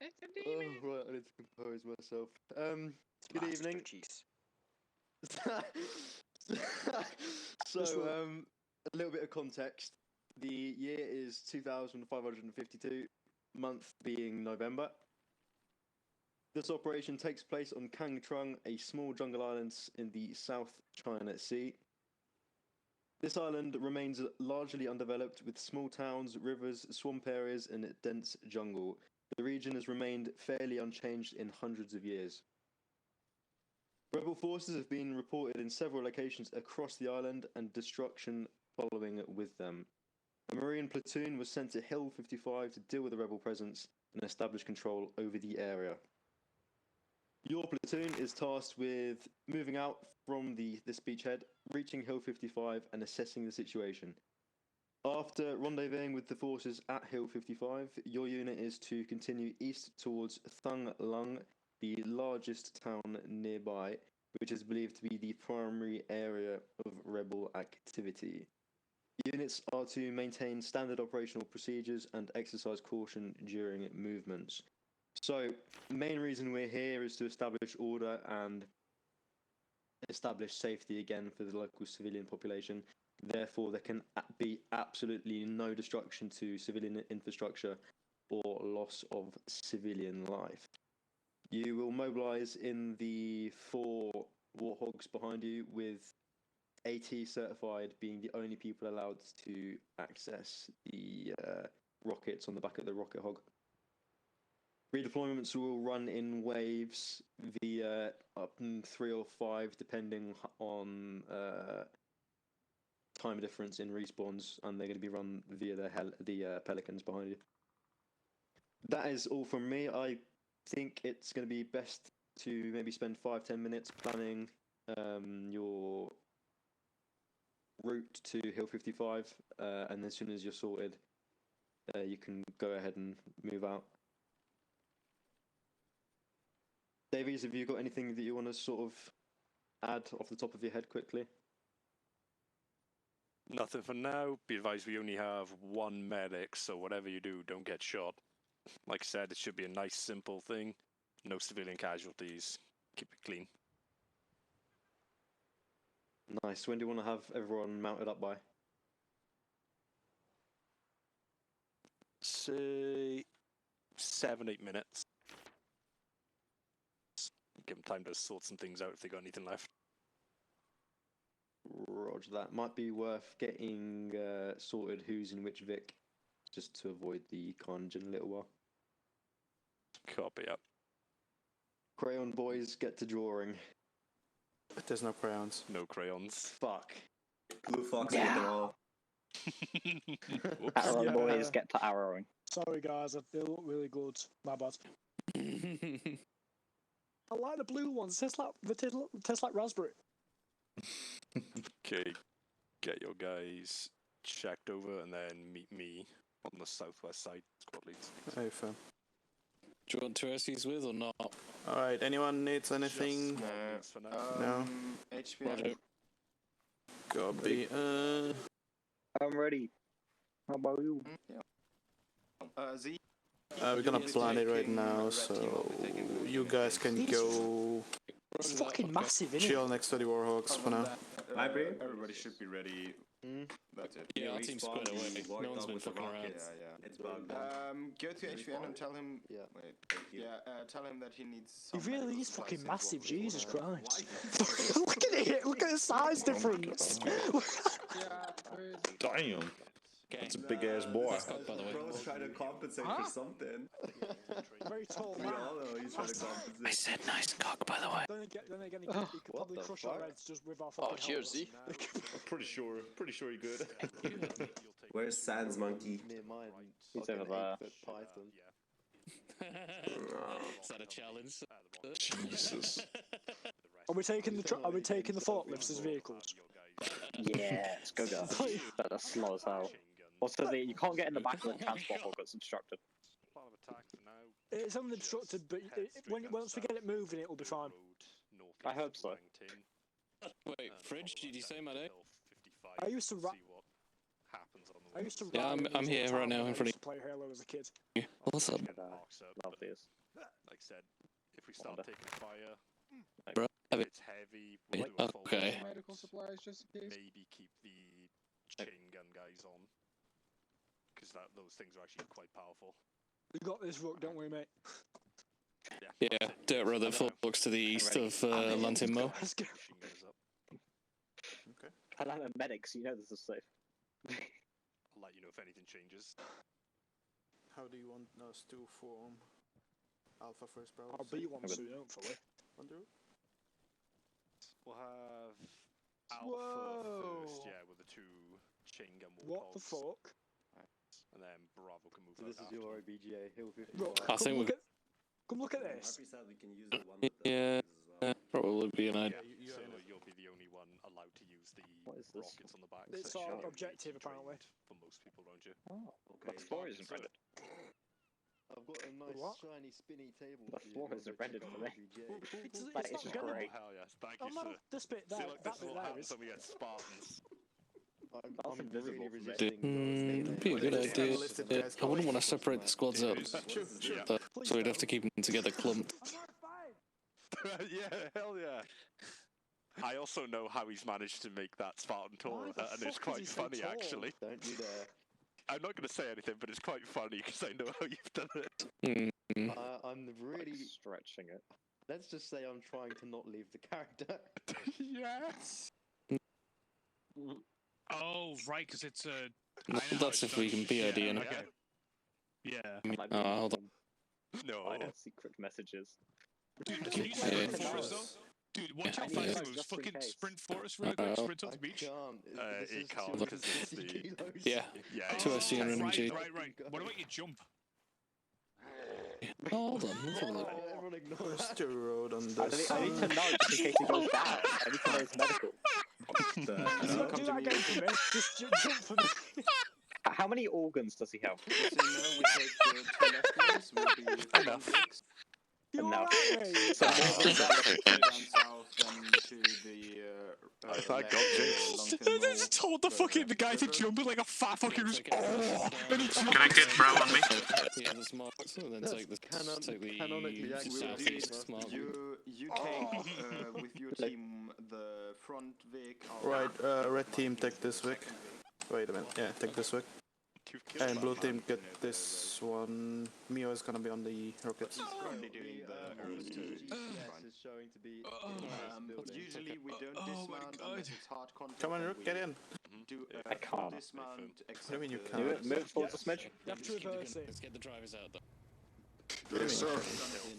Oh, right, I need to compose myself. Good evening. So, a little bit of context. The year is 2552, month being November. This operation takes place on Kang Trung, a small jungle island in the South China Sea. This island remains largely undeveloped with small towns, rivers, swamp areas, and dense jungle. The region has remained fairly unchanged in hundreds of years. Rebel forces have been reported in several locations across the island and destruction following with them. A Marine platoon was sent to Hill 55 to deal with the rebel presence and establish control over the area. Your platoon is tasked with moving out from this beachhead, reaching Hill 55 and assessing the situation. After rendezvousing with the forces at Hill 55, your unit is to continue east towards Thung Lung, the largest town nearby, which is believed to be the primary area of rebel activity. Units are to maintain standard operational procedures and exercise caution during movements. So, the main reason we're here is to establish order and establish safety again for the local civilian population. Therefore, there can be absolutely no destruction to civilian infrastructure or loss of civilian life. You will mobilize in the 4 Warthogs behind you, with AT certified being the only people allowed to access the rockets on the back of the Rocket Hog. Redeployments will run in waves via up to 3 or 5, depending on time difference in respawns, and they're going to be run via the Pelicans behind you. That is all from me. I think it's going to be best to maybe spend 5-10 minutes planning your route to Hill 55, and as soon as you're sorted, you can go ahead and move out. Davies, have you got anything that you want to sort of add off the top of your head quickly? Nothing for now. Be advised we only have 1 medic, so whatever you do, don't get shot. Like I said, it should be a nice, simple thing. No civilian casualties. Keep it clean. Nice. When do you want to have everyone mounted up by? Say 7-8 minutes. Give them time to sort some things out if they got anything left. Roger that. Might be worth getting sorted who's in which Vic, just to avoid the carnage in a little while. Copy up. Crayon boys, get to drawing. There's no crayons. No crayons. Fuck. Blue Fox with them all. Arrow boys, get to arrowing. Sorry guys, they look really good. My bad. I like the blue ones. They taste like raspberry. Okay, get your guys checked over and then meet me on the southwest side, squad leads. Hey, fam. Do you want Teresi's with or not? Alright, anyone needs anything? Just squad leads for now. No. HPN. Copy. I'm ready. How about you? Z. We're gonna plan it right now, so you guys can go It's fucking massive, isn't chill next to the Warhawks for now. Library? Everybody should be ready. That's it. Yeah, our team's squared away. No one's been fucking around. Yeah. It's bugged. Go to HVN and tell him. Yeah. Wait. Tell him that he needs. He Some really medical is supplies fucking since massive, what was Jesus going on. Christ. Look at it, look at the size difference. Damn. That's a big ass boy. By the way. Bro's trying to compensate for something. Very tall We man. all know he's trying to compensate. I said nice cock, by the way. Then again, he could probably the crush fuck? our heads just with our fucking cheers, Z. I'm pretty sure you're good. Where's Sans Monkey? Me and mine. He's fucking over there. 8-foot python. Is that a challenge? Jesus. Are we taking the forklifts as vehicles? Yeah, let's go, guys. That's slow as hell. Also, you can't get in the back of the transport hog that's obstructed. Plan of attack for now. It's only obstructed, but once we get it moving, it'll be fine. I hope so. Wait, Fridge, did you say my name? I used to See what happens on I used to Yeah, ride I'm these here all the right time now when in I front used of to play Halo as a kid. you. What's up? Love these. Like I said, if we start Wonder. taking fire, Bro, if it's heavy, we'll do a full okay. round. Medical supplies just in case. Maybe keep the chain gun guys on, because those things are actually quite powerful. We got this rook, don't we, mate? Yeah, dirt road that forks to the east of Lantimmo. Let's go. Machine guns up. I like the medics, you know this is safe. I'll let you know if anything changes. How do you want us to form Alpha first, bro? I'll be one soon, hopefully. Wonder? We'll have Alpha Whoa. first, yeah, with the 2 chain gun What the warthogs, fuck? and then Bravo can move So out this is after. your OBGA Hill 55. Rook, I think we're come look at I'm this. pretty sad we can use the one with the Yeah. as well. Probably be an idea. Yeah, so you'll be the only one allowed to use the What is this? rockets on the back. It's so our you're objective, AT apparently. trained for most people around you. Oh, Okay. the floor isn't so- rendered. I've got a nice What? shiny spinny table. The for you floor if you isn't wanna rendered check for out me. OBGA. It's That is not just going. great. Hell yes, thank Oh you, no, sir. this bit See, there, like, that this bit will there happen is. when we get Spartans. I'm That's really invisible for me. resisting Be a those good names. idea. listed Yeah, guys I wouldn't want to going. separate the squads up, Sure, sure. so we'd have to keep them together clumped. Yeah, hell yeah. I also know how he's managed to make that Spartan Why taller, the and it's fuck is he quite so funny tall? actually. Don't you dare. I'm not going to say anything, but it's quite funny because I know how you've done it. Mm. I'm really. Like stretching it. Let's just say I'm trying to not leave the character. Yes. Oh, right, because it's a. That's if we can BID in it. Okay. Yeah. Like, Oh, hold on. No. I know secret messages. Dude, can you Yeah. sprint for us though? Dude, watch out Yeah, for yeah, those moves. just in Fucking case. sprint for us really quick. Sprint up I the beach. can't. This It is can't because it's 250 the- kilos. Yeah. Yeah. Oh, 2SC and right, RNG. right. What about your jump? Oh, hold on. Let's have a look. Everyone ignore Where's that. the road on I this? need to know just in case he goes down. I need to know his medical. The, Do come do to that me. again for me. Just jump for me. How many organs does he have? Just so you know, we take the 2 left ones, we'll be Enough. Olympics. You No. alright, mate? So Down south, then to the I left, got jinxed. Longton They just Mall, told the fucking the guy to jump in like a fat fucking. Oh, and he jumped. Connected, bro, on me. Yeah, the smart. So then That's take the canonically take accurate. the southeast smart. You take with your team the front Vic. Right, red team take this Vic. Wait a minute, yeah, take this Vic. You've killed And that blue man. team get this one. Mio is gonna be on the rockets. Currently doing the Earth GPS is showing to be in this building. Usually we don't Oh my dismount God. unless it's hard contact. Come on, and Rook, we get in. Do I can't. dismount. What do you mean you except can't? Move it, move towards the smidge. You have to reverse it. Let's get the drivers out though. Yes, sir. Hill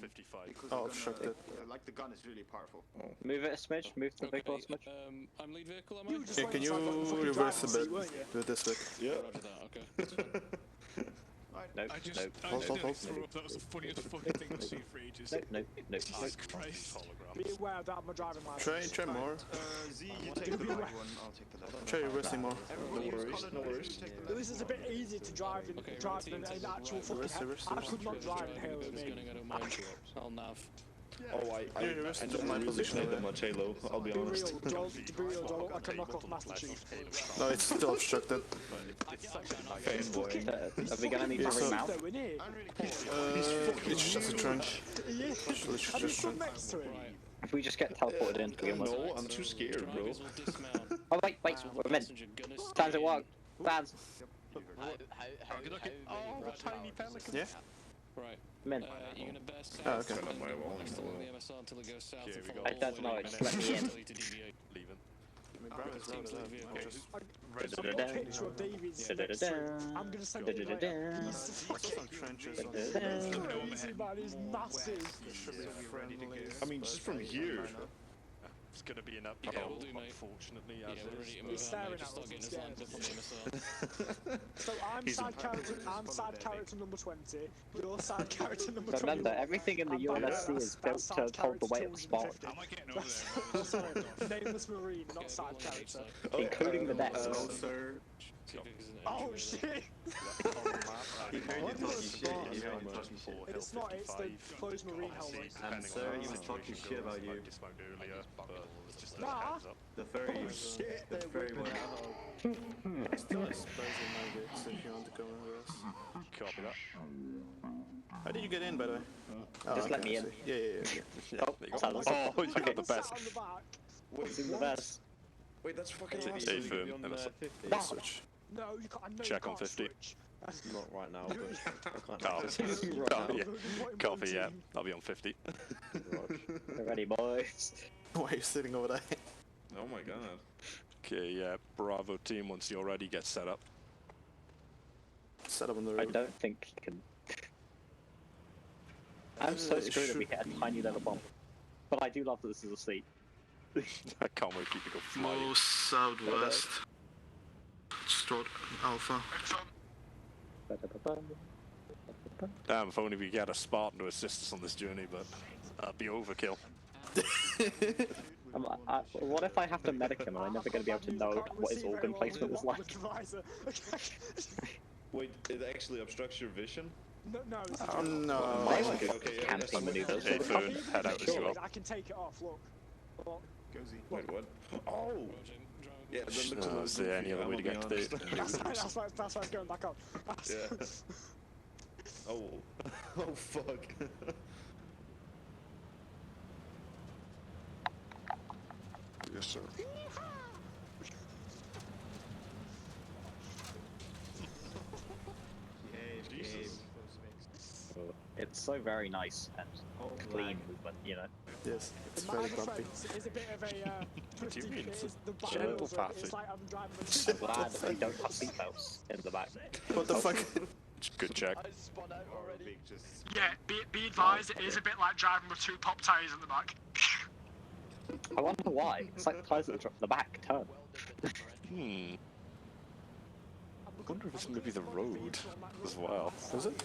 55. because Oh, we're gonna- obstructed. like the gun is really powerful. Move it a smidge. Move the vehicle a Okay, smidge. I'm lead vehicle, am I? You were just Yeah, waiting can you till I got the fucking reverse a driver's seat, bit weren't you? with this Vic? Yeah. Roger that, okay. That's fine. Nope, I just, nope, I Hold, just hold, nearly hold. threw up. That was the funniest fucking thing I've seen for ages. nope, nope, nope. Jesus Christ. Be aware I don't have my driving license. Try more. Z, you take the right one, I'll take the left. Try reversing more. Everyone use worries, colored no lights, worries. you take the But left this is a bit easier to drive in, Okay, drive routine than an says actual right. fucking. Reverse, I reverse. could not drive in Halo, It's mate. gonna go to mine. I'll nav. Oh, I reversed don't to my really position play that there. much Halo, I'll be Be real, honest. do I look like a knockoff Master Chief? No, it's still obstructed. Fanboy. Are we gonna need to Yeah, so- remount? Though, innit? I'm really pissed. It's just a trunk. Yeah. Literally Have you just stood trunk. next to it? Right. If we just get teleported in to begin with. No, I'm too scared, bro. Drivers will dismount. Oh wait, wait, we're in. Passenger gonna stay Time's at in. work. Bands. Tiny pelican. Yeah? Right. I'm in. You're gonna bear south. Oh, okay. and Not my then wall. next along the MSR until it goes south Okay, and we follow got- I don't all know, the way just down let me in. until you deviate. Leaving. I mean, Brown is Seems loaded like up. vehicle. I'll just- There's a picture of David's next to it. I'm gonna send it later. He's Some fucking trenches on crazy, man. He's massive. should be friendly. I mean, just from here. It's going to be an Yeah, uphill, we'll do, mate. unfortunately, Yeah, as we're ready is. to but- move staring out, mate. at Just us, start getting us I'm lined up on the MSR. So I'm side character. I'm side character number 20. You're side character number 20. Remember, everything in the UNSC is built to hold the weight of Spartan, How am I getting over there? Sorry, nameless marine, not side character. including the decks. Sir, See if there's an Oh entryway shit! On the map, he heard you talking shit. He heard you Hill talking shit. It's not. It's the closed marine helmet. Depending sir, on he the was talking situation shit goes, about you. like dismount earlier, but it's just a Nah. heads up. The ferry. Shit, The they're ferry whipping one. out. Still a space in my gates if you want to come with us. Copy that. How did you get in, by the way? Oh, Just let me I in. see. Yeah. Yeah, Oh, there you go. silence. Oh, you got the Sat best. on the back. It's in the best. Wait, that's fucking Maybe awesome. you Stay could firm, be on then it's 50. No. Switch. No, you can't. I know Check you on can't 50. switch. Not right now, but I can't. Oh, access it right oh, now. yeah. Copy, yeah. I'll be on 50. We're ready, boys. Why are you sitting over there? Oh my god. Okay, yeah. Bravo team, once you're ready, get set up. Set up on the I road. don't think he can. I'm so It screwed that we should hit a tiny little bomb. But I do love that this is a seat. I can't wait for you to go flying. southwest. Strode Alpha. Damn, if only we get a Spartan to assist us on this journey, but that'd be overkill. What if I have to medic him and I'm never going to be able to know what his organ placement is like? Wait, it actually obstructs your vision? No, it's Oh no. My like okay, yeah, camping maneuvers. Hey, Fern, head out as well. I can take it off. Look. Look. Wait, what? Oh! Yeah, that looks a little Is there any goofy, other way to I'll get be to the honest. That's why it's going back up. Yeah. Oh. Oh, fuck. Yes, sir. Jesus. It's so very nice and clean movement, you know. Yes, it's My very bumpy. defense is a bit of a What do you twisty mean? bit. It's It's the back gentle wheels are- passing. It's like I'm driving I'm glad that we don't have seatbelts in the back. What the fuck? Good check. Yeah, be advised, it is a bit like driving with two pop tyres in the back. I wonder why. It's like the tires at the back turn. Hmm. I wonder if it's maybe the road as well. Is it?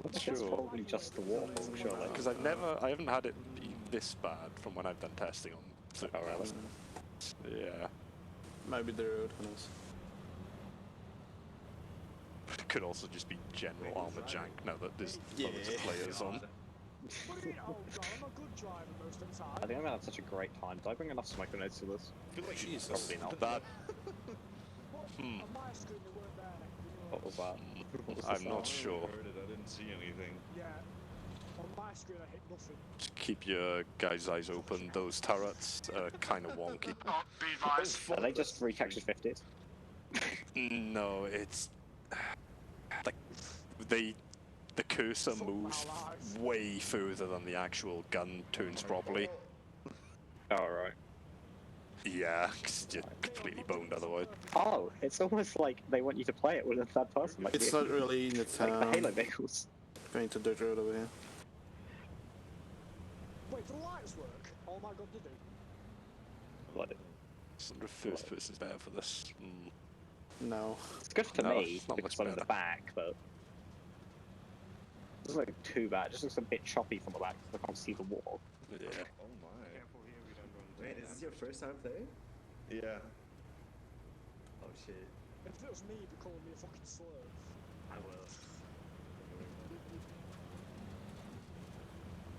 I think it's probably just the wall, surely. Because I haven't had it be this bad from when I've done testing on. So, yeah. Maybe the road, who knows? It could also just be general armor jank now that there's loads of players on. What do you mean? Oh, God, I'm a good driver most of the I time. think I'm gonna have such a great time. Did I bring enough smoke grenades to this? Jesus. Probably not. That, On my screen, they weren't there. What was that? What was the I'm not sound? sure. Heard it, I didn't see anything. Yeah. On my screen, I hit nothing. Just keep your guys' eyes open. Those turrets are kind of wonky. Oh, be advised. Are they just retextured 50s? No, it's like the cursor moves way further than the actual gun turns properly. Oh, right. Yeah, 'cause you're completely boned otherwise. Oh, it's almost like they want you to play it with a third person. Like It's the, not really in the like the town. Halo vehicles. Going to dirt road over here. Wait, do the lights work? Oh my God, they do. Like, So the first person's better for this. No. it's good for No, me it's not because much I'm in the better. back, but it doesn't look too bad. It just looks a bit choppy from the back. I can't see the wall. Yeah. Oh my. Wait, is this your first time playing? Yeah. Oh shit. If it was me, you'd be calling me a fucking slur. I will.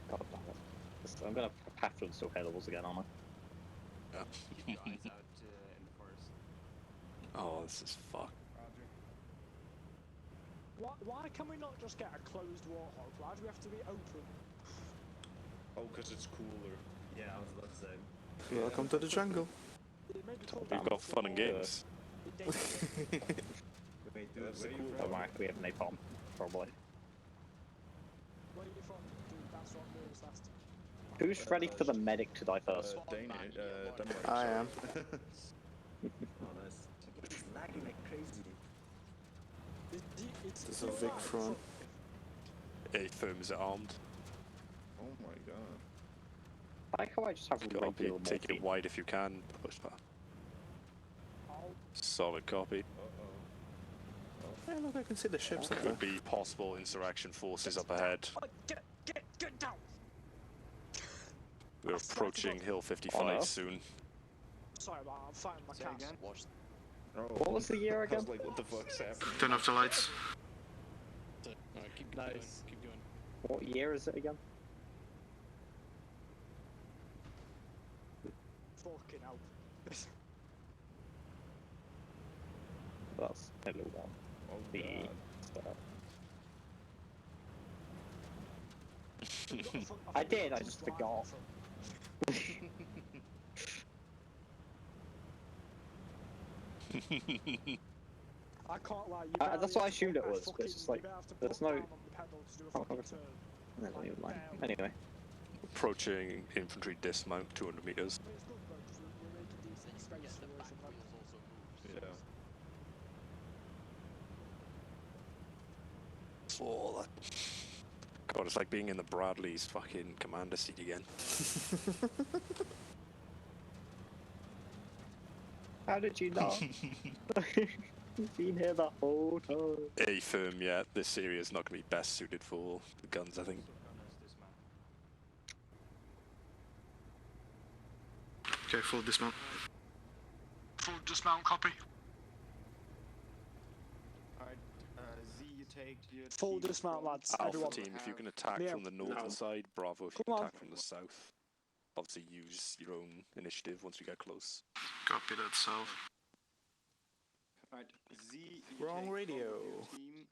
God damn it. I'm gonna have to install Halo Wars again, aren't I? Yeah. Oh, this is fuck. Why can we not just get a closed Warthog? Why do we have to be open? Oh, because it's cooler. Yeah, I was about to say. Welcome to the jungle. It may be called We've that got fun and before. games. Wait, dude, That's where the you cool Oh, from? right, we have napalm, probably. Where are you from? Dude, that's what nervous last. Who's ready for the medic to die first? Denmark. I am. Oh, nice. It's lagging like crazy. There's a Vic front. A firms are armed. Oh my god. I like how I just have Copy. regular Take it morphine. wide if you can. Push that. Solid copy. Hey, look, I can see the ships up there. Could be possible insurrection forces up ahead. Get down! We're approaching Hill 55 Oh, no. soon. Sorry, man, I'm fighting my cats. Oh. What was the year I again? was like, what the fuck's happening? Turn off the lights. Alright, keep going. Keep going. What year is it again? Fucking hell. That's hello one. The I did, I just forgot. I can't lie. That's what I assumed it was, but it's just like, there's no. Oh, never mind. Anyway. Approaching infantry dismount 200 meters. Yeah. Oh, that... God, it's like being in the Bradley's fucking commander seat again. How did you know? You've been here the whole time. A firm, yeah, this area is not going to be best suited for the guns, I think. Okay, full dismount. Full dismount copy. Alright, Z, you take your Full team dismount, front. lads. Alpha Everyone. team, if you can attack Yeah. from the northern side, Bravo if you Come can on. attack from the south. Obviously use your own initiative once we get close. Copy that, south. Alright, Z, you Wrong take front radio. of your team.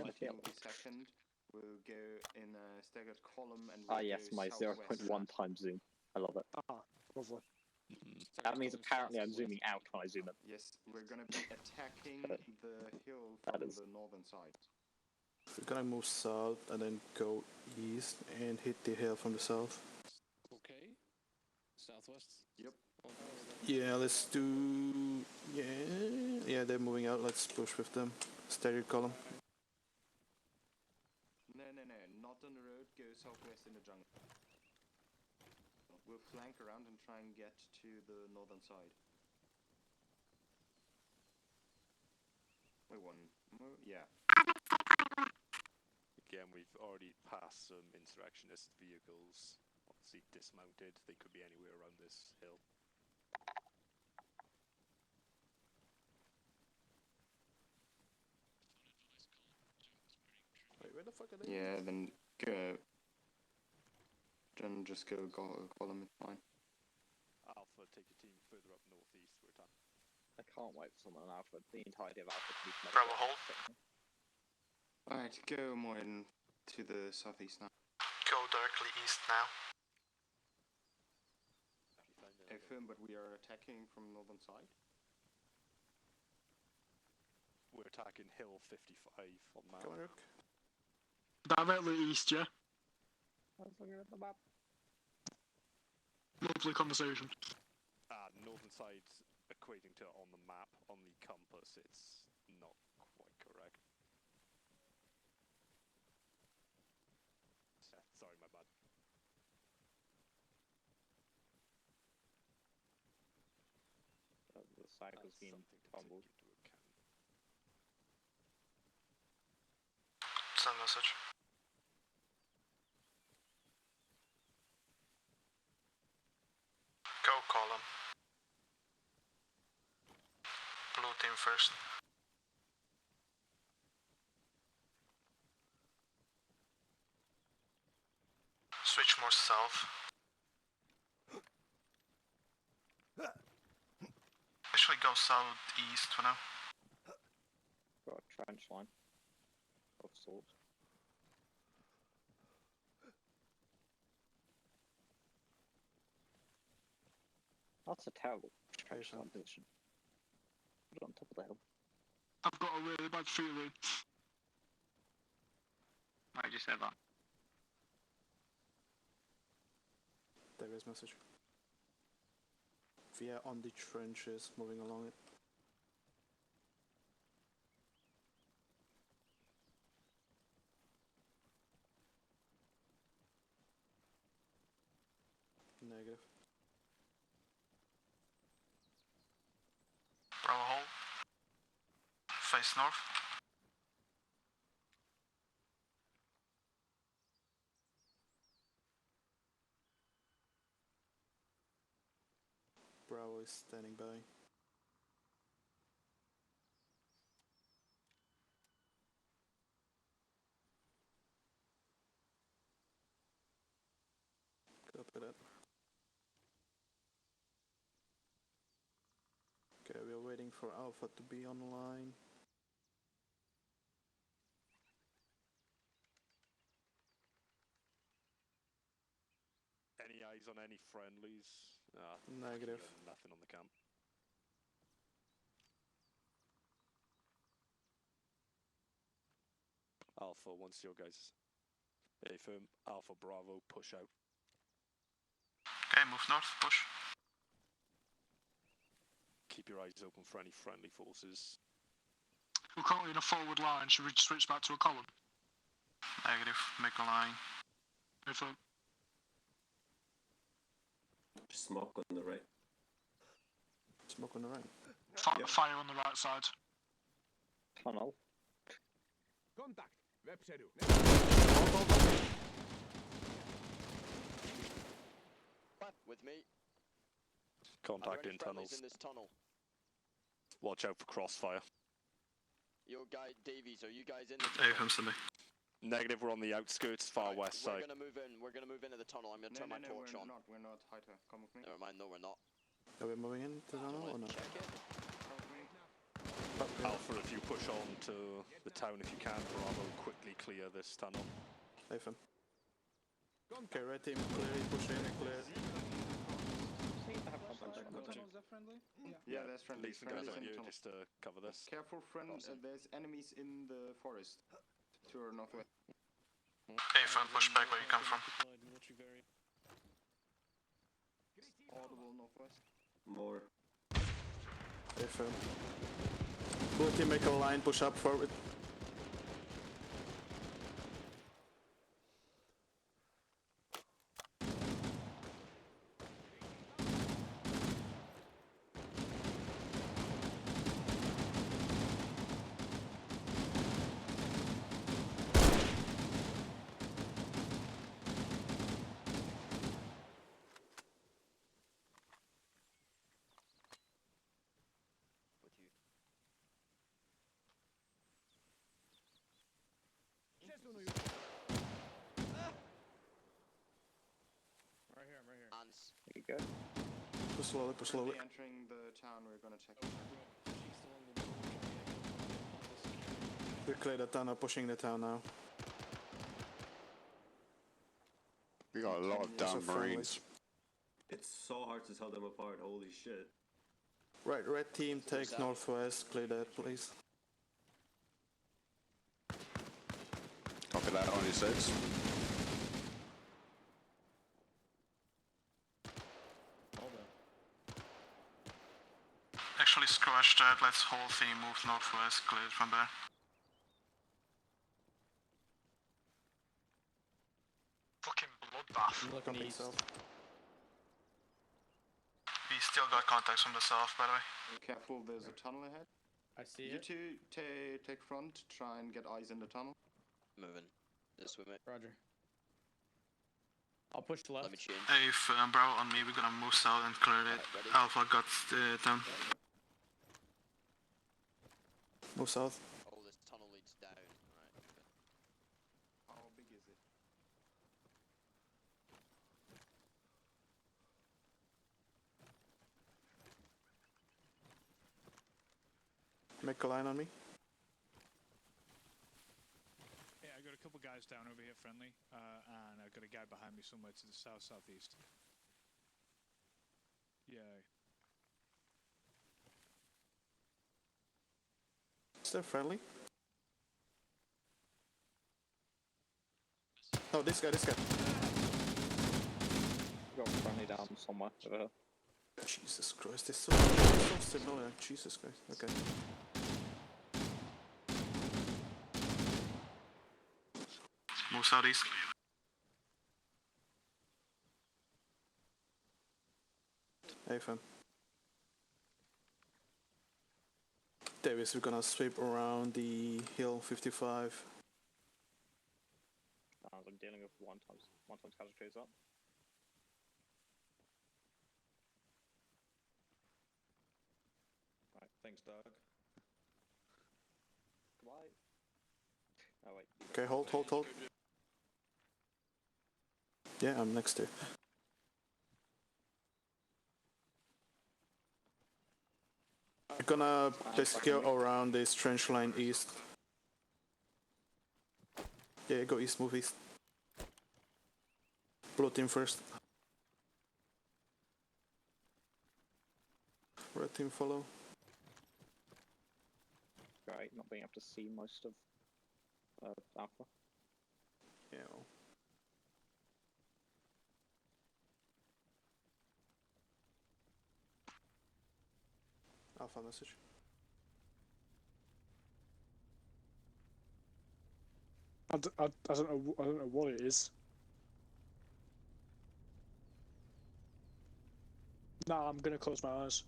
My team will be second. We'll go in a staggered column and we'll Yes, go my southwest. 0.1 times zoom. I love it. Lovely. That means apparently I'm zooming out when I zoom in. Yes, we're gonna be attacking the hill That from is- the northern side. We're gonna move south and then go east and hit the hill from the south. Okay. Southwest. Yep. Yeah, let's do. Yeah, they're moving out. Let's push with them. Staggered column. No, not on the road, go southwest in the jungle. We'll flank around and try and get to the northern side. Wait, one more? Yeah. Again, we've already passed some insurrectionist vehicles. Obviously dismounted, they could be anywhere around this hill. Wait, where the fuck are they? Yeah, then go. Then just go column, it's fine. Alpha, take your team further up northeast. We're attacking. I can't wait for someone on Alpha. The entirety of Alpha to be Bravo, hold. Alright, go more in to the southeast now. Go directly east now. Affirm, but we are attacking from northern side. We're attacking hill 55 on map. Come on, Rook. Directly east, yeah? I was looking at the map. Lovely conversation. Northern side equating to on the map, on the compass, it's not quite correct. Yeah, sorry, my bad. The cycle's been Something to fumbled. take into account. Send message. Go column. Blue team first. Switch more south. Actually go southeast for now. Got a trench line of sorts. That's a terrible trench line position. Put it on top of the hill. I've got a really bad feeling. Why did you say that? There is message. We are on the trenches, moving along it. Negative. Bravo hold. Face north. Bravo is standing by. Copy that. for Alpha to be online. Any eyes on any friendlies? Negative. Nothing on the camp. Alpha, once your guys affirm, Alpha Bravo, push out. Okay, move north, push. Keep your eyes open for any friendly forces. We're currently in a forward line, should we switch back to a column? Negative, make a line. Affirm. Smoke on the right. Smoke on the right. Fire on the right side. Tunnel. Contact. Web schedule. With me. Contact in tunnels. In this tunnel? Watch out for crossfire. Yo, guy Davies, are you guys in the tunnel? Hey, comes to me. Negative, we're on the outskirts, far west side. We're gonna move in. We're gonna move into the tunnel. I'm gonna turn my torch on. We're not. Hyder, come with me. Never mind. No, we're not. Are we moving into the tunnel or not? Check it. Come with me. Alpha, if you push on to the town if you can, Bravo, quickly clear this tunnel. Nathan. Okay, red team, clear, push in, clear. Yeah, there's friendly. Leeson goes on you just to cover this. Careful, friend. There's enemies in the forest to our northwest. Okay, front, push back where you come from. Audible northwest. More. If blue team make a line, push up forward. Ants. There you go. Push slowly, push slowly. Entering the town, we're gonna check. We clear the tunnel, pushing the town now. We got a lot of damn marines. It's so hard to tell them apart. Holy shit. Right, red team, take northwest, clear that, please. Copy that on your six. Actually, squash that. Let's whole team move northwest, clear it from there. Fucking bloodbath. Looking south. We still got contacts from the south, by the way. Careful, there's a tunnel ahead. I see You it. two take front, try and get eyes in the tunnel. Moving. This way, mate. Roger. I'll push left. Let me change. Hey, bro, on me, we're gonna move south and clear it. Ready? Alpha got the town. Move south. Oh, this tunnel leads down. Right. Okay. How big is it? Make a line on me. Yeah, I got a couple guys down over here friendly, and I've got a guy behind me somewhere to the south-southeast. Yeah. Is that friendly? Oh, this guy. Got friendly down somewhere over here. Jesus Christ, it's so similar. Jesus Christ. Okay. Move southeast. Hey, fam. Davis, we're gonna sweep around the hill 55. I'm dealing with one times casualties up. Right, thanks, Doug. Goodbye. Oh wait. Okay, hold. Yeah, I'm next to you. gonna basically go around this trench line east. Yeah, go east, move east. Blue team first. Red team follow. Right, not being able to see most of Alpha. Yeah. Alpha message. I don't know what it is. Nah, I'm gonna close my eyes.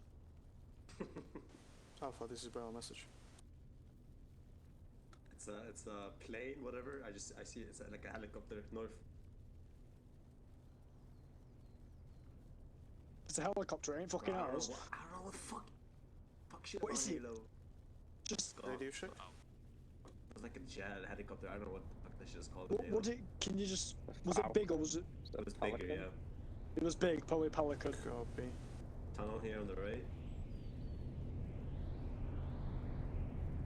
Alpha, this is Bravo message. It's a plane, whatever. I see it's like a helicopter north. It's a helicopter, it ain't fucking ours. I don't know what the fuck shit What on is it? Halo. Just Radio check. It was like a jet helicopter. I don't know what the fuck that shit is called. what did? Can you just? Was it big or was it? It was bigger, yeah. It was big, probably Pelican. Copy. Tunnel here on the right.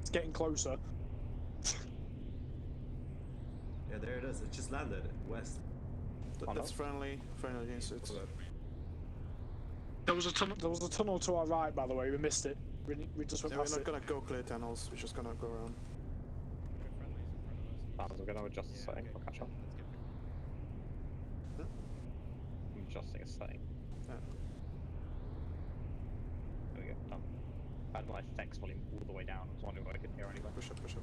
It's getting closer. Yeah, there it is. It just landed west. That's friendly against it. There was a tunnel to our right, by the way. We missed it. We just went Yeah, we're past not it. gonna go clear tunnels. We're just gonna go around. I'm gonna adjust the setting for catch up. I'm adjusting a setting. Yeah. There we go, done. I had my effects volume all the way down. I was wondering what I could hear anyway. Push up, push up.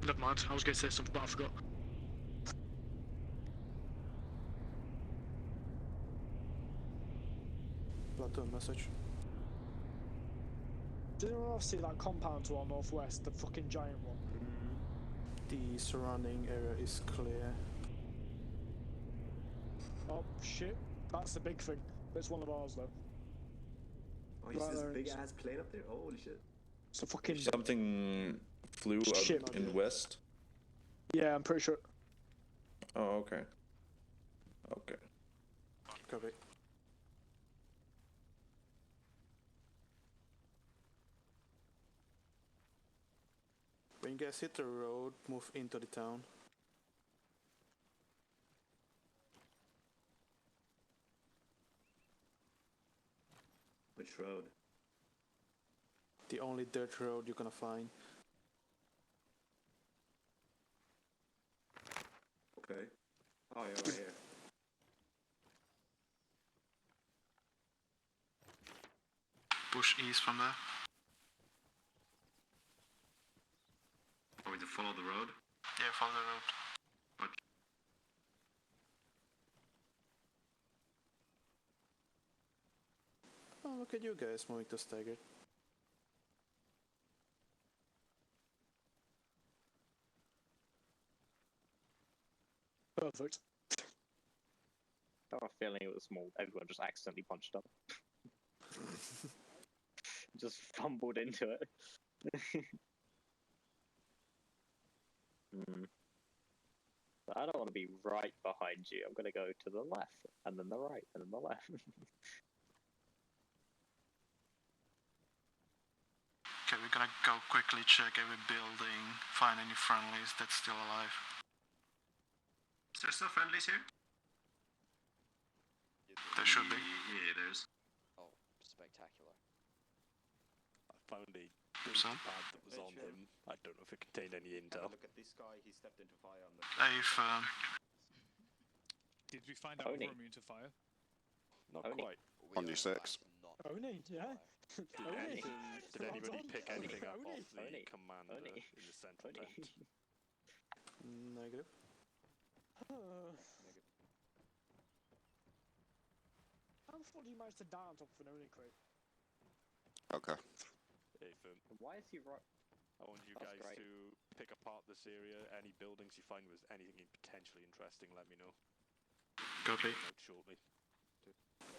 Never mind. I was going to say something, but I forgot. Platoon message. Did anyone else see that compound to our northwest, the fucking giant one? The surrounding area is clear. Oh shit, that's the big thing. It's one of ours though. Oh, you see this Right, big ass plane up there? Holy shit. It's a fucking Something flew Shit. up in west. yeah. I'm pretty sure. Oh, okay. Okay. Copy. When you guys hit the road, move into the town. Which road? The only dirt road you're gonna find. Okay. Oh, yeah, right here. Push east from there. Are we to follow the road? Yeah, follow the road. Oh, look at you guys moving to staggered. Perfect. I have a feeling it was small. Everyone just accidentally punched up. Just fumbled into it. But I don't want to be right behind you. I'm going to go to the left, and then the right, and then the left. Okay, we're gonna go quickly check every building, find any friendlies that's still alive. Is there still friendlies here? There should be. Yeah, there's. Oh, spectacular. I found a So? pad that was on him. I don't know if it contained any intel. Look at this guy, he stepped into fire on the... If, Did we find out Oni. we're immune to fire? Not Only- quite. We On your are six. not Only, yeah. Did, Only. did anybody pick anything up Only. off the Only. commander Only. in the central Only. tent? Negative. How the fuck do you manage to die on top of an Oni crate? Okay. Hey, Fim, Why is he right? I want you That's guys great. to pick apart this area. Any buildings you find with anything potentially interesting, let me know. copy. Note shortly.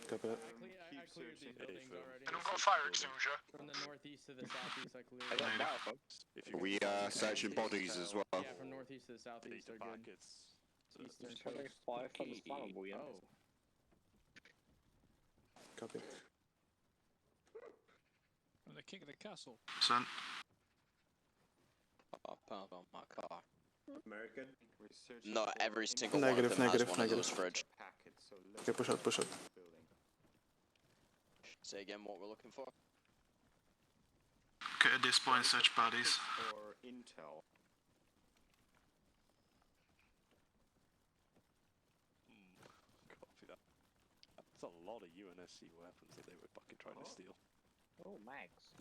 Copy that. I cleared these buildings already. Anyone got a fire extinguisher? From the northeast to the southeast, I cleared. I got them. that, folks. We are searching bodies as well. Yeah, from northeast to the southeast, they're good. Eastern Just wondering coast. if fire from the flammable, yeah. Oh. Copy. From the king of the castle. Sent. Oh, pound on my car. American. Not every single Negative, one of them negative, has one negative. of those fridge. Okay, push out, push out. Say again what we're looking for. Okay, at this point, search bodies. Or intel. Copy that. That's a lot of UNSC weapons that they were fucking trying to steal. Oh, Max.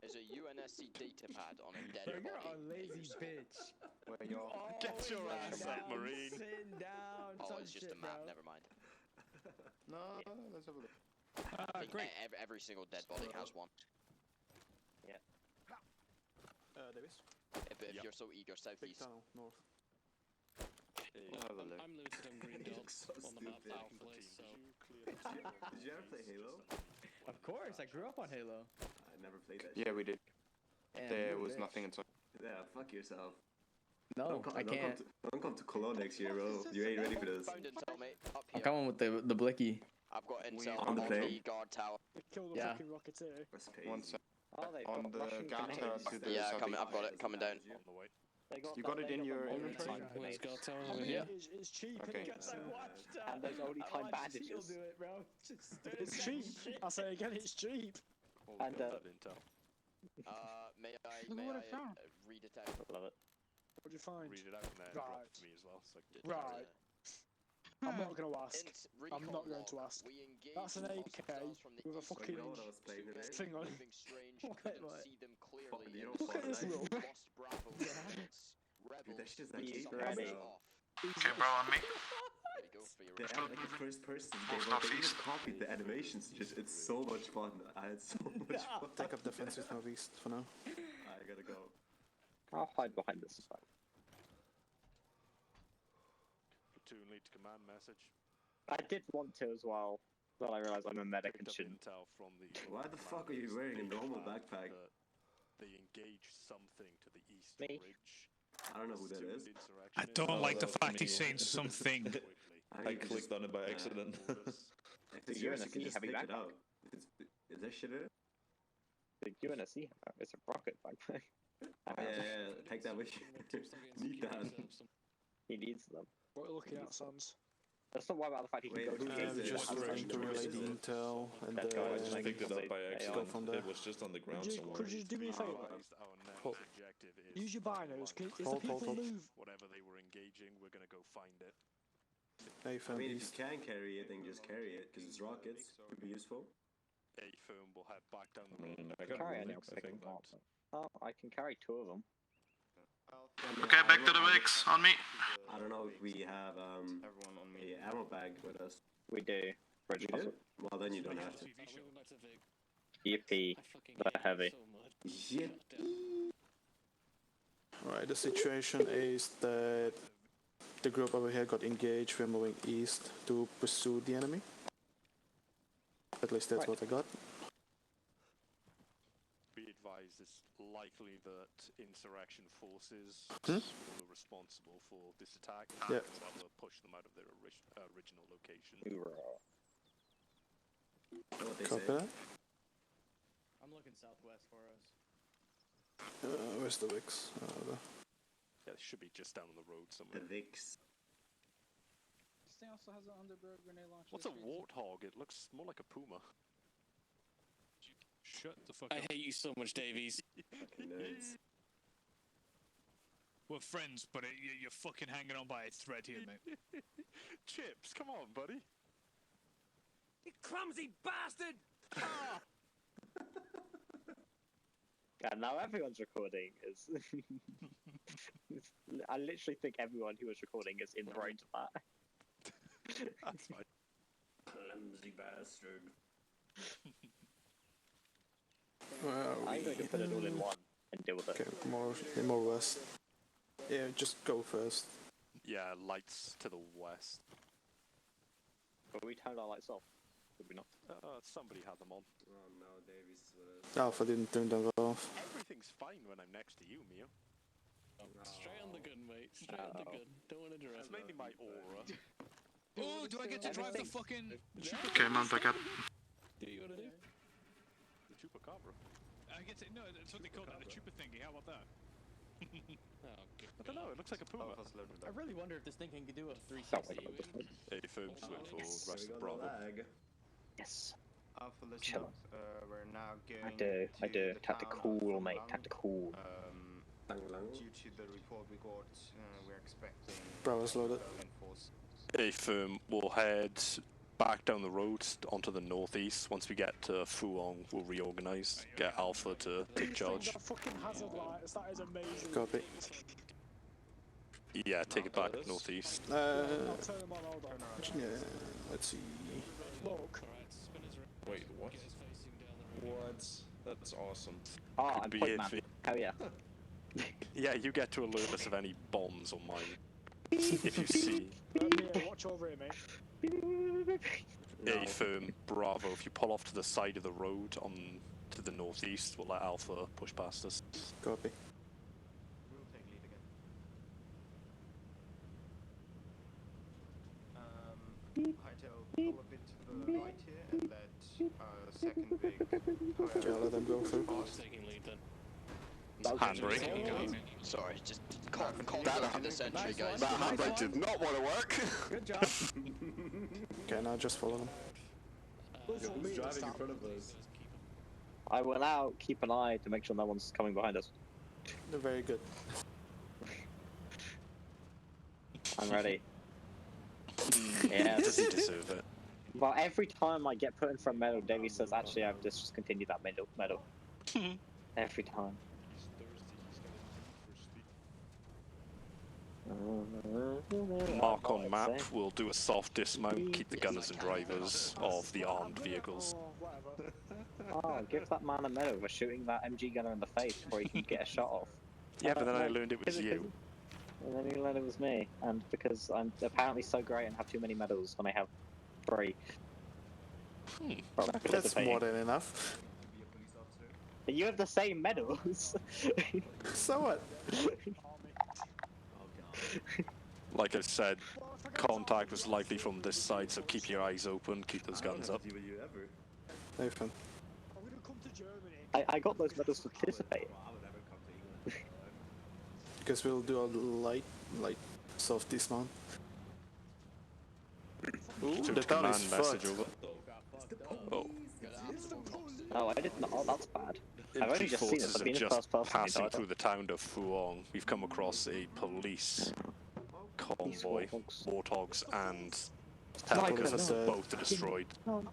There's a UNSC data pad on a dead You're a body. lazy bitch. Where you're. Get your ass up, down, Marine. Sitting down. Oh, some it's just shit, a map. bro. Never mind. No, let's have a look. I think Great. every single dead body has one. Davis. But if you're so eager, Big southeast. tunnel, north. I'm looted on green dots on the map that I can place, so... Did you ever play Halo? Of course, I grew up on Halo. I never played that. Yeah, we did. And There you was bitch. nothing inside. Yeah, fuck yourself. No, I can't. Don't come to Cologne next year, bro. You ain't ready for this. Found intel, mate. Up I'm here. coming with the blicky. I've got intel on on the the plane? guard tower. Kill the Yeah. fucking rocketeer. That's crazy. One sec. Oh, they've On got the Russian Gata grenades. to the Yeah, southeast. I've got it coming down. On the way. They got You that- got it they in got your the inventory? multi-time I blade. Got tower I over mean, here. it's cheap. Okay. innit? Because I watched And those only I time watched bandages. Shield do it, bro. Just It's cheap. I say again, it's cheap. Oh, And, got that intel. May I, Look may what I I found. read it out? Love it. What'd you find? Read it out and then drop Right. it to me as well. So I can Right. I'm not going to ask. Recon I'm not going to log. ask. We engaged That's an AK hostiles from the with a east fucking know what I was playing today? thing on. moving strange. What? Couldn't What? see them clearly. You and don't Look at this follow rule. lost Bravo Yeah. units. Rebels. that shit's like sucked eight us grand off. now. Okay, bro, on me. There you go for your They recon. have like a first person Move game. They northeast. even copied the animations. Just it's so much fun. I had so much fun. Take up defensive northeast for now. I gotta go. I'll hide behind this side. Platoon lead to command message. I did want to as well, but I realised I'm a medic and Picked up shouldn't. intel from the. Why the fuck are you wearing a normal backpack? They engaged something to the east Me? ridge. I don't know who that is. I don't like the fact he's saying something. I clicked on it by accident. If it's The yours, you UNSC can just heavy pick it backpack. out. Is there shit in it? The UNSC, it's a rocket backpack. Yeah, take that with you. Need that. He needs them. What are you looking at, Sans? Let's not worry about the fact he can Wait, go to who the is gate. it? Just What's trying to the relay choice? the intel and That guy I was just like- picked it up by They accident. go from there. It was just on the ground Could somewhere. you do me a favour? Our next Hold. objective is Use your binos. Is the Hold, people hold. move? whatever they were engaging. We're gonna go find it. A I firm mean, if east. you can carry it, then just carry it, because it's rockets. Could be useful. A firm will head back down the road. I got Carry one, any I obstacle think. parts. Oh, I can carry two of them. Okay, back to the Wix. On me. I don't know if we have Everyone on me. a ammo bag with us. We do. Bridge You puzzle. do? Well, then you don't have to. Yippee. They're heavy. Yep. Alright, the situation is that the group over here got engaged. We're moving east to pursue the enemy. At least that's Right. what I got. Be advised, it's likely that insurrection forces Hmm? were responsible for this attack. Yeah. That will push them out of their original location. Hoorah. Know what they Copy say? that. I'm looking southwest for us. Where's the Wix? Yeah, it should be just down on the road The somewhere. Vix. This thing also has an underground grenade launcher. What's a warthog? It looks more like a puma. Shut the fuck I up. hate you so much, Davies. Fucking nerds. We're friends, but you're fucking hanging on by a thread here, mate. Chips, come on, buddy. You clumsy bastard! Yeah, now everyone's recording is. I literally think everyone who was recording is in the range of that. That's fine. Clumsy bastard. I'm going to put it all in one and deal with it. Okay, more west. Yeah, just go first. Yeah, lights to the west. Go we turned our lights off. Did we not? Somebody had them on. Oh no, Davies. Alpha didn't turn them off. Everything's fine when I'm next to you, Mio. Straight on the gun, mate. Straight on the gun. Don't want to direct. It's mainly my aura. Oh, do I get to drive the fucking... Okay, man, back up. Do you want to do? The chupacabra. I get to... No, that's what they call that, the chupa thingy. How about that? I don't know, it looks like a puma. I really wonder if this thing can do a 360. Hey, firm swim for rest of Bravo. Yes. Alpha, listen Chill. up. We're now going I do. to the Tactical, town mate. of Tactical. Due to the report we got, we're expecting Bravo's loaded. Berlin force. Hey, firm, we'll head back down the road onto the northeast. Once we get to Fuong, we'll reorganize, get Alpha to take charge. Fucking hazard lights, that is amazing. Copy. Yeah, take it back northeast. Turn them on, hold on. Yeah, let's see. Look. Wait, what? What? That's awesome. Ah, I'm Be point it man. for- Hell yeah. Yeah, you get to alert us of any bombs on mine. If you see Watch over here, mate. a firm Bravo, if you pull off to the side of the road on to the northeast, we'll let Alpha push past us. Copy. We'll take lead again. Hightail, pull a bit to the right here and let second big. Yeah, let them go through. Taking lead then. Handbrake. Sorry, just can't look at the sentry, guys. That handbrake did not want to work. Good job. Okay, now just follow them. Who's driving in front of us? I will now keep an eye to make sure no one's coming behind us. They're very good. I'm ready. Yeah. Does he deserve it? Well, every time I get put in for a medal, Davey says, actually, I've discontinued that medal. Every time. Mark on map, we'll do a soft dismount, keep the gunners and drivers of the armed vehicles. Oh, give that man a medal for shooting that MG gunner in the face before he can get a shot off. Yeah, but then I learned it was you. And then he learned it was me, and because I'm apparently so great and have too many medals when I have 3. That's more than enough. But you have the same medals. So what? Like I said, contact was likely from this side, so keep your eyes open, keep those guns up. Nathan. I got those medals to participate. Because we'll do a light soft dismount. Ooh, To the town is command message fucked. over. Oh. Oh, I didn't know. Oh, that's bad. I've only just seen Forces this. I've are been in just first person. passing through the town of Fuong. We've come across a police convoy, warthogs and Telecas, both are destroyed. No,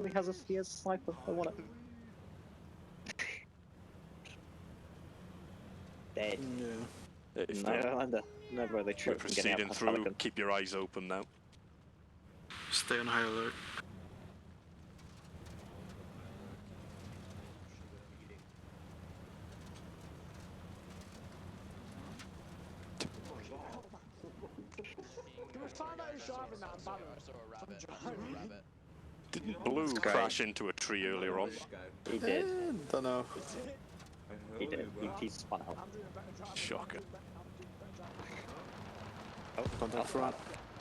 he has a sniper. I want it. Dead. Yeah. If No, where they we're tripped and getting out proceeding past through, Pelican. keep your eyes open now. Stay on high alert. Didn't Blue crash into a tree earlier on? He did. Don't know. He did. He spun out. Shocker. Oh, Contact front.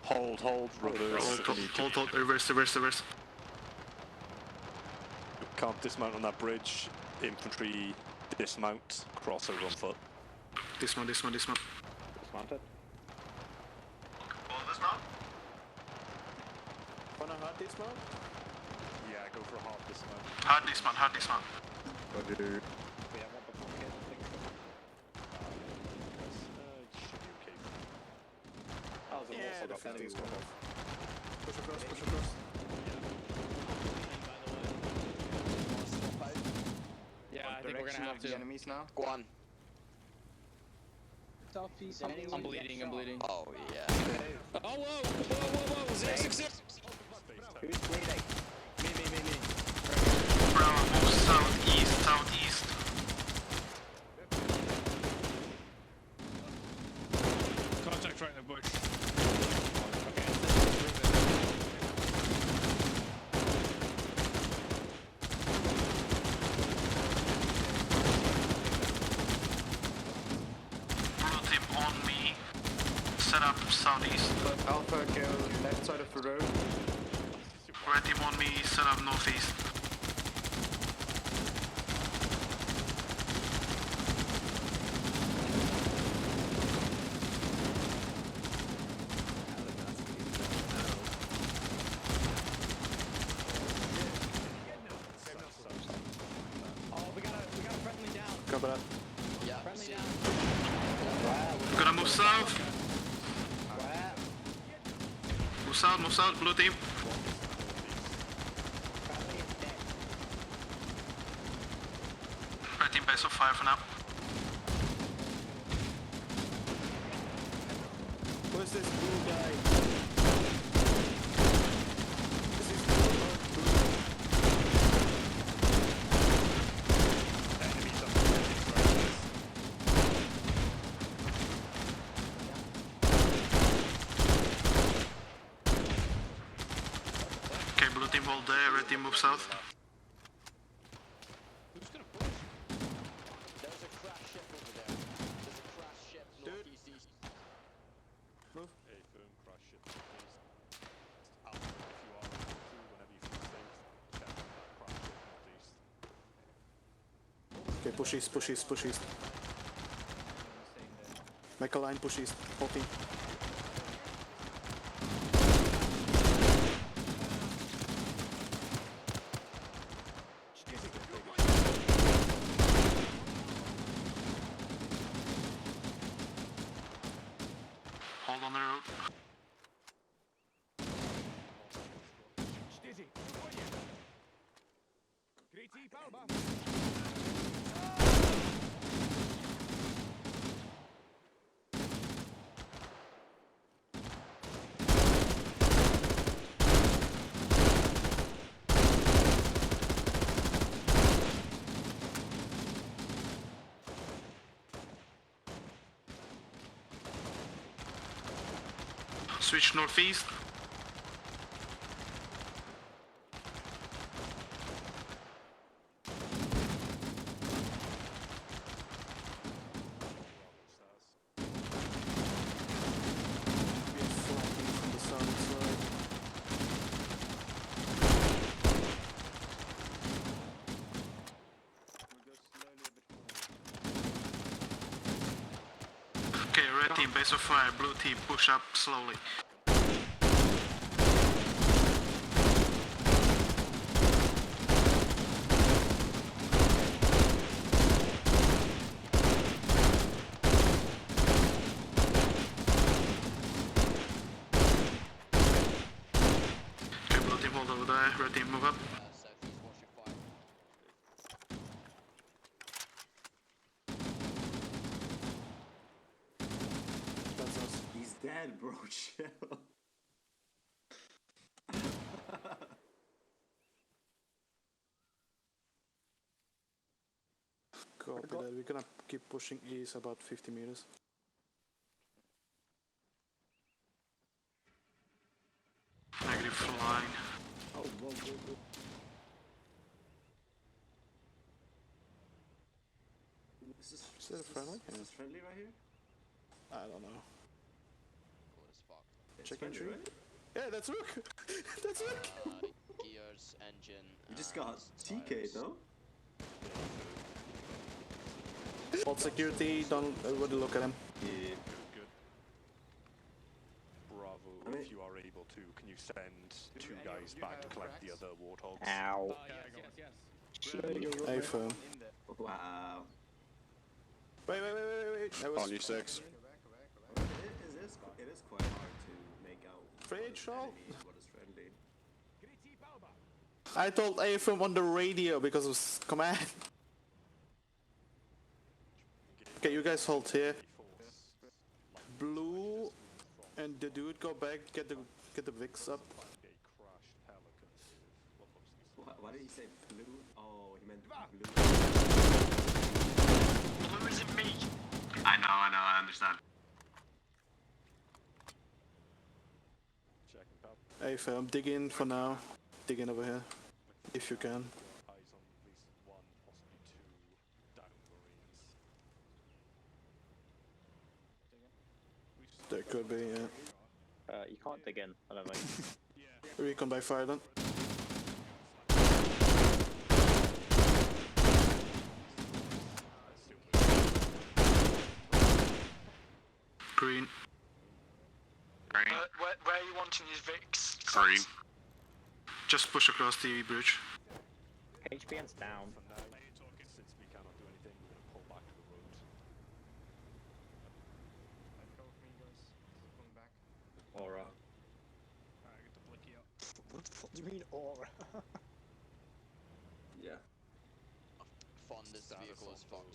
Hold, reverse. Hold, reverse. Can't dismount on that bridge. Infantry dismount, cross over on foot. Dismount. Dismounted. All dismount? Want a hard dismount? Yeah, go for a hard dismount. Hard dismount. Yeah, the enemies come off. Push across. Yeah, I think we're gonna have to. Enemies now. Go on. Southeast. I'm bleeding. Oh, yeah. Oh, whoa! 060! Who's bleeding? Me. Bravo, southeast. Contact right in the bush. Alpha, go left side of the road. Red team on me, set up northeast. Cover that. Yeah. We're gonna move south. Move south, blue team. Red team base of fire for now. Who's this blue guy? This is Okay, blue team hold there, red team move south. Who's gonna push? There's a crash ship over there. There's a crash ship northeast east. Move. A firm crash ship. Alpha, if you are able to, whenever you feel safe, check on that crash ship northeast. Okay, push east, push east, push east. Make a line, push east. Whole team. Hold on the road. Switch northeast. We are flanking from the south side. Okay, red team base of fire, blue team push up slowly. Okay, blue team hold over there, red team move up. Southeast, watch your fire. That's us. He's dead, bro. Chill. Copy that. We're gonna keep pushing east about 50 meters. Negative flying. Oh, whoa, whoa, whoa. Is this friendly? Is this friendly right here? I don't know. Cool as fuck. It's Check friendly, entry. right? Yeah, that's Rook! That's Rook! Gears, engine. You just and got TK tires. though. Hold security, don't look at him. Yeah. Good. Bravo, I mean- if you are able to, can you send two guys back to collect the other warthogs? Ow. A firm. Wow. Wait. That was On you 6. It is quite hard to make out Fridge shot? what is friendly. I told A firm on the radio because it was command. Okay, you guys hold here. Blue and the dude go back, get the Vix up. Why did he say blue? Oh, he meant blue. Blue isn't me. I know, I understand. A firm, dig in for now. Dig in over here, if you can. Eyes on at least one, possibly two down marines. There could be, yeah. You can't dig in, I don't think. Recon by fire then. Green. Green. Where are you wanting his Vix? Green. Just push across the bridge. HBN's down. Since we cannot do anything, we're gonna pull back to the road. Go with me, guys. Pulling back. Aura. Alright, get the blicky up. What the fuck do you mean aura? Yeah. Fond this vehicle is fucked.